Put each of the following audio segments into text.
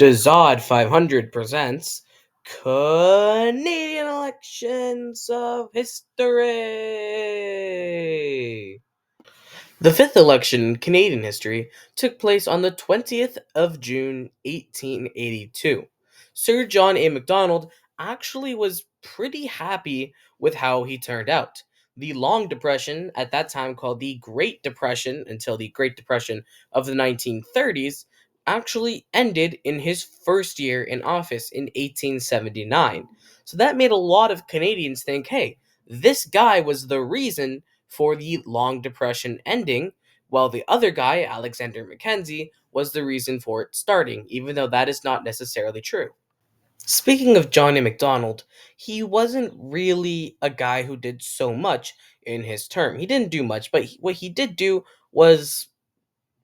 Dazod 500 presents Canadian Elections of History. The fifth election in Canadian history took place on the 20th of June 1882. Sir John A. Macdonald actually was pretty happy with how he turned out. The Long Depression, at that time called the Great Depression until the Great Depression of the 1930s, actually ended in his first year in office in 1879. So that made a lot of Canadians think, hey, this guy was the reason for the Long Depression ending, while the other guy, Alexander Mackenzie, was the reason for it starting, even though that is not necessarily true. Speaking of John A. Macdonald, he wasn't really a guy who did so much in his term. He didn't do much, but what he did do was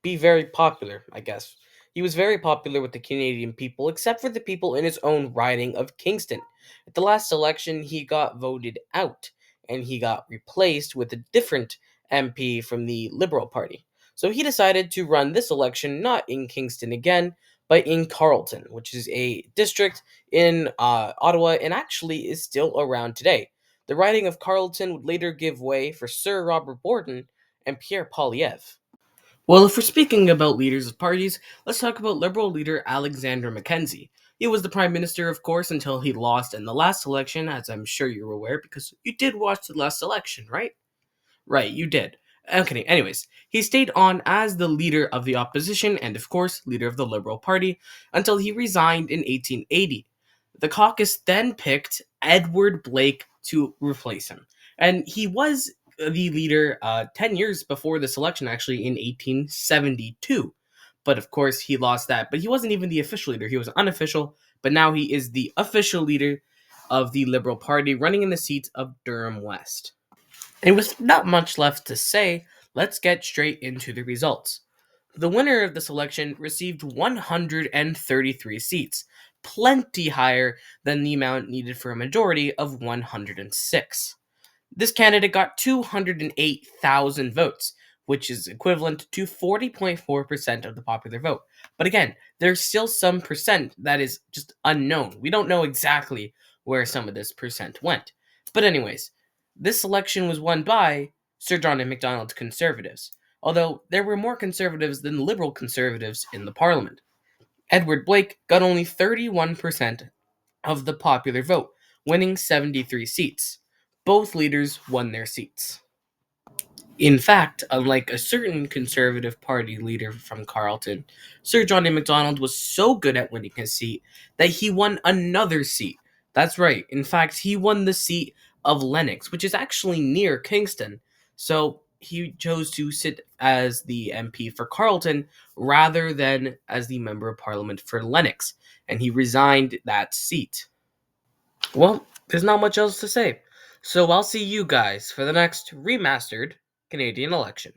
be very popular, I guess. He was very popular with the Canadian people, except for the people in his own riding of Kingston. At the last election, he got voted out, and he got replaced with a different MP from the Liberal Party. So he decided to run this election not in Kingston again, but in Carleton, which is a district in Ottawa and actually is still around today. The riding of Carleton would later give way for Sir Robert Borden and Pierre Poilievre. Well, if we're speaking about leaders of parties, let's talk about Liberal leader Alexander Mackenzie. He was the Prime Minister, of course, until he lost in the last election, as I'm sure you're aware, because you did watch the last election, right? Right, you did. Okay, anyways, he stayed on as the leader of the opposition and, of course, leader of the Liberal Party until he resigned in 1880. The caucus then picked Edward Blake to replace him. And he was the leader 10 years before this election, actually, in 1872. But of course, he lost that. But he wasn't even the official leader, he was unofficial. But now he is the official leader of the Liberal Party, running in the seat of Durham West. And with not much left to say, let's get straight into the results. The winner of this election received 133 seats, plenty higher than the amount needed for a majority of 106. This candidate got 208,000 votes, which is equivalent to 40.4% of the popular vote. But again, there's still some percent that is just unknown. We don't know exactly where some of this percent went. But anyways, this election was won by Sir John A. Macdonald's Conservatives, although there were more Conservatives than Liberal Conservatives in the Parliament. Edward Blake got only 31% of the popular vote, winning 73 seats. Both leaders won their seats. In fact, unlike a certain Conservative Party leader from Carleton, Sir John A. Macdonald was so good at winning his seat that he won another seat. That's right. In fact, he won the seat of Lennox, which is actually near Kingston. So he chose to sit as the MP for Carleton rather than as the Member of Parliament for Lennox, and he resigned that seat. Well, there's not much else to say. So I'll see you guys for the next remastered Canadian election.